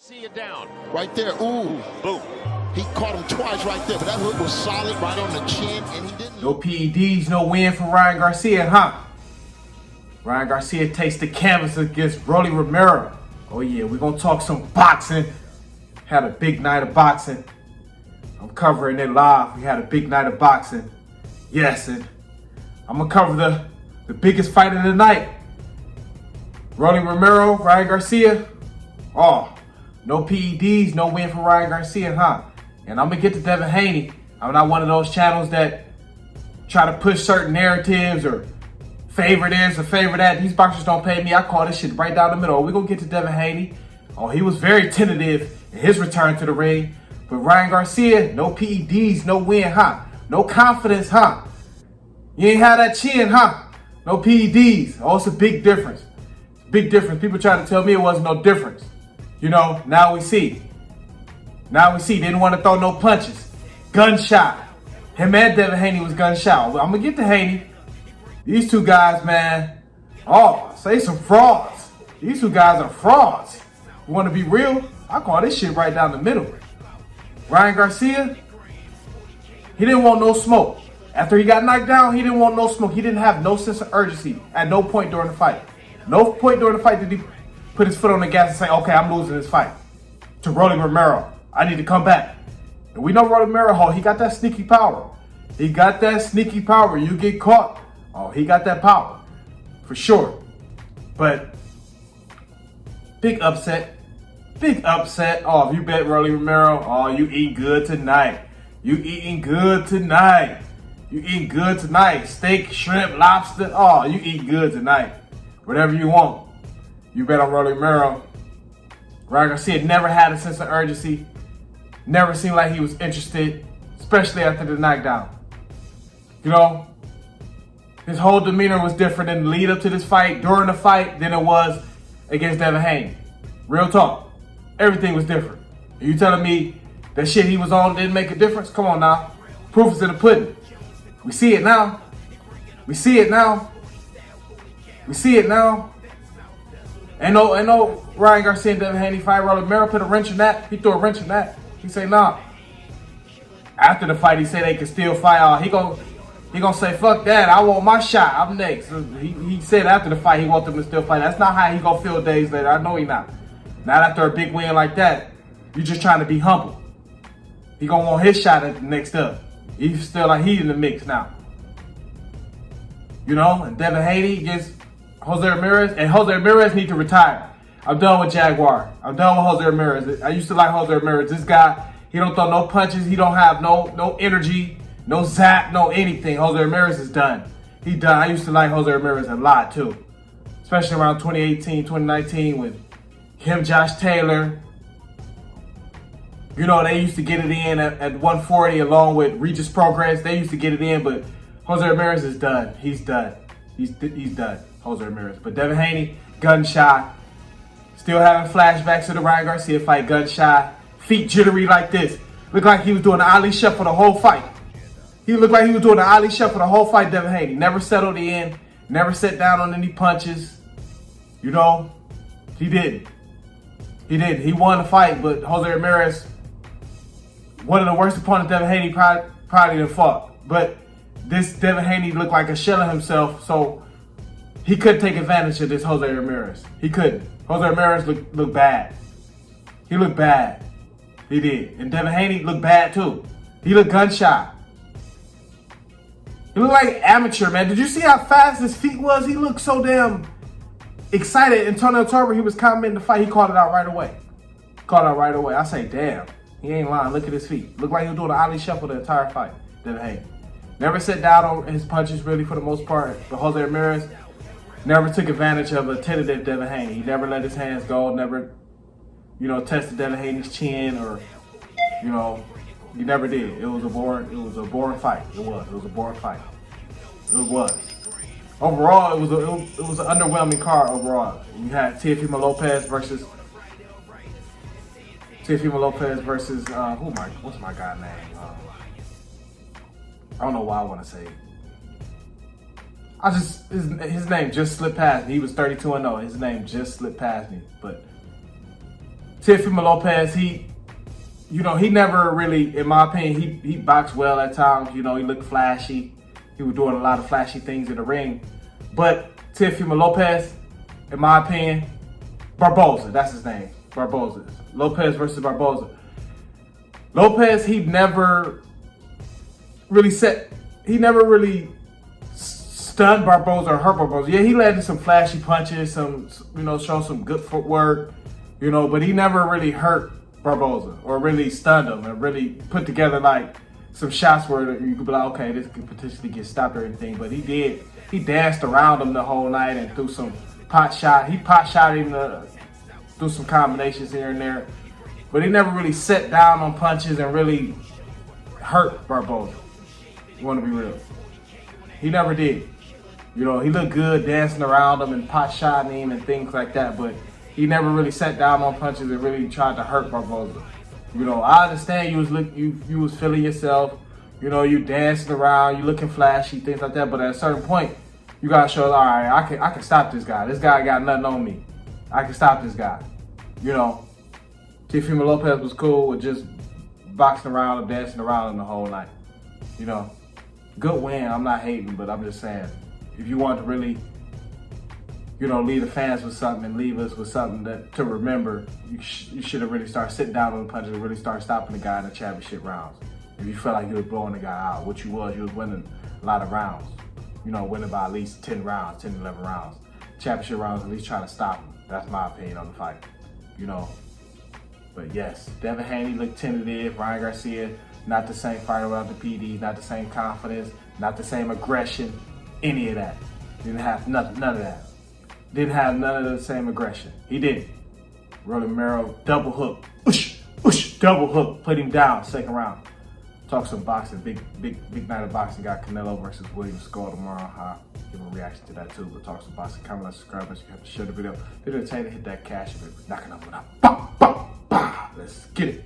Garcia down. Right there, ooh. Boom. He caught him twice right there, but that hook was solid right on the chin, and he didn't. No PEDs, no win for Ryan Garcia, huh? Ryan Garcia takes the canvas against Romero. Oh yeah, we're gonna talk some boxing. Had a big night of boxing. I'm covering it live. We had a big night of boxing. Yes, and I'm gonna cover the biggest fight of the night. Romero, Ryan Garcia. Oh, no PEDs, no win for Ryan Garcia, huh? And I'm gonna get to Devin Haney. I'm not one of those channels that try to push certain narratives or favor this or favor that. These boxers don't pay me. I call this shit right down the middle. We're gonna get to Devin Haney. Oh, he was very tentative in his return to the ring. But Ryan Garcia, no PEDs, no win, huh? No confidence, huh? You ain't have that chin, huh? No PEDs. Oh, it's a big difference. Big difference. People try to tell me it wasn't no difference. You know, now we see. Now we see. Didn't want to throw no punches. Gunshot. Him and Devin Haney was gunshot. I'm going to get to Haney. These two guys, man. Oh, say some frauds. These two guys are frauds. You want to be real? I call this shit right down the middle. Ryan Garcia, he didn't want no smoke. After he got knocked down, he didn't want no smoke. He didn't have no sense of urgency at no point during the fight. No point during the fight did he put his foot on the gas and say, okay, I'm losing this fight. To Romero, I need to come back. And we know Romero, he got that sneaky power. He got that sneaky power. You get caught, oh, he got that power. For sure. But, big upset. Big upset. Oh, if you bet Romero, oh, you eat good tonight. You eating good tonight. You eating good tonight. Steak, shrimp, lobster. Oh, you eat good tonight. Whatever you want. You bet on Romero. Ryan Garcia never had a sense of urgency. Never seemed like he was interested, especially after the knockdown. You know, his whole demeanor was different in the lead up to this fight, during the fight, than it was against Devin Haney. Real talk. Everything was different. Are you telling me that shit he was on didn't make a difference? Come on now. Proof is in the pudding. We see it now. We see it now. We see it now. Ain't no Ryan Garcia and Devin Haney fight. Romero put a wrench in that. He threw a wrench in that. He say nah. After the fight, he said they could still fight. He gonna say fuck that. I want my shot. I'm next. He said after the fight he want them to still fight. That's not how he gonna feel days later. I know he not. Not after a big win like that. You just trying to be humble. He gonna want his shot at the next up. He's still like he in the mix now. You know, and Devin Haney against Jose Ramirez, and Jose Ramirez need to retire. I'm done with Jaguar. I'm done with Jose Ramirez. I used to like Jose Ramirez. This guy, he don't throw no punches. He don't have no energy, no zap, no anything. Jose Ramirez is done. He done. I used to like Jose Ramirez a lot too, especially around 2018, 2019 with him, Josh Taylor. You know, they used to get it in at 140 along with Regis Progress. They used to get it in, but Jose Ramirez is done. He's done. He's done. Jose Ramirez. But Devin Haney, gunshot. Still having flashbacks to the Ryan Garcia fight, gunshot. Feet jittery like this. Looked like he was doing the Ali shuffle the whole fight. He looked like he was doing the Ali shuffle the whole fight, Devin Haney. Never settled in. Never sat down on any punches. You know, he didn't. He didn't. He won the fight, but Jose Ramirez, one of the worst opponents Devin Haney probably done fought. But this Devin Haney looked like a shell of himself, so he couldn't take advantage of this Jose Ramirez. He couldn't. Jose Ramirez looked bad. He looked bad. He did. And Devin Haney looked bad too. He looked gunshot. He looked like amateur, man. Did you see how fast his feet was? He looked so damn excited. Antonio Tarver, he was commenting the fight. He called it out right away. Called it out right away. I say, damn. He ain't lying. Look at his feet. Looked like he was doing an Ali shuffle the entire fight. Devin Haney. Never sat down on his punches really for the most part. But Jose Ramirez never took advantage of a tentative Devin Haney. He never let his hands go. Never, tested Devin Haney's chin or, he never did. It was a boring fight. It was a boring fight. It was. Overall, it was an underwhelming card overall. You had Teofimo Lopez versus what's my guy's name? I don't know why I want to say it. His name just slipped past me. He was 32-0. His name just slipped past me. But Teofimo Lopez, he never really, in my opinion, he boxed well at times. You know, he looked flashy. He was doing a lot of flashy things in the ring. But Teofimo Lopez, in my opinion, Barboza, that's his name, Barboza. Lopez versus Barboza. Lopez, he never really stunned Barboza or hurt Barboza. Yeah, he landed some flashy punches, showed some good footwork, but he never really hurt Barboza or really stunned him and really put together like some shots where you could be like, okay, this could potentially get stopped or anything. But he did. He danced around him the whole night and threw some pot shot. He pot shot him through some combinations here and there. But he never really sat down on punches and really hurt Barboza. You want to be real. He never did. He looked good dancing around him and pot shotting him and things like that, but he never really sat down on punches and really tried to hurt Barboza. I understand you was feeling yourself, you dancing around, you looking flashy, things like that, but at a certain point, you gotta show, all right, I can stop this guy. This guy got nothing on me. I can stop this guy. Teofimo Lopez was cool with just boxing around and dancing around him the whole night. Good win. I'm not hating, but I'm just saying, if you want to really, leave the fans with something and leave us with something to remember, you should have really started sitting down on the punches and really start stopping the guy in the championship rounds. If you felt like you were blowing the guy out, what you was winning a lot of rounds. Winning by at least 10 rounds, 10, 11 rounds. Championship rounds, at least try to stop him. That's my opinion on the fight. But yes, Devin Haney looked tentative. Ryan Garcia, not the same fighter without the PD, not the same confidence, not the same aggression, any of that. Didn't have none of that. Didn't have none of the same aggression. He didn't. Romero, double hook, double hook, put him down, second round. Talk some boxing, big night of boxing. Got Canelo versus Williams score tomorrow. Give a reaction to that too. But talk some boxing. Comment, like, subscribe, you have to share the video. Video, tell you to hit that cash. Knocking up with a bah, bah, bah. Let's get it.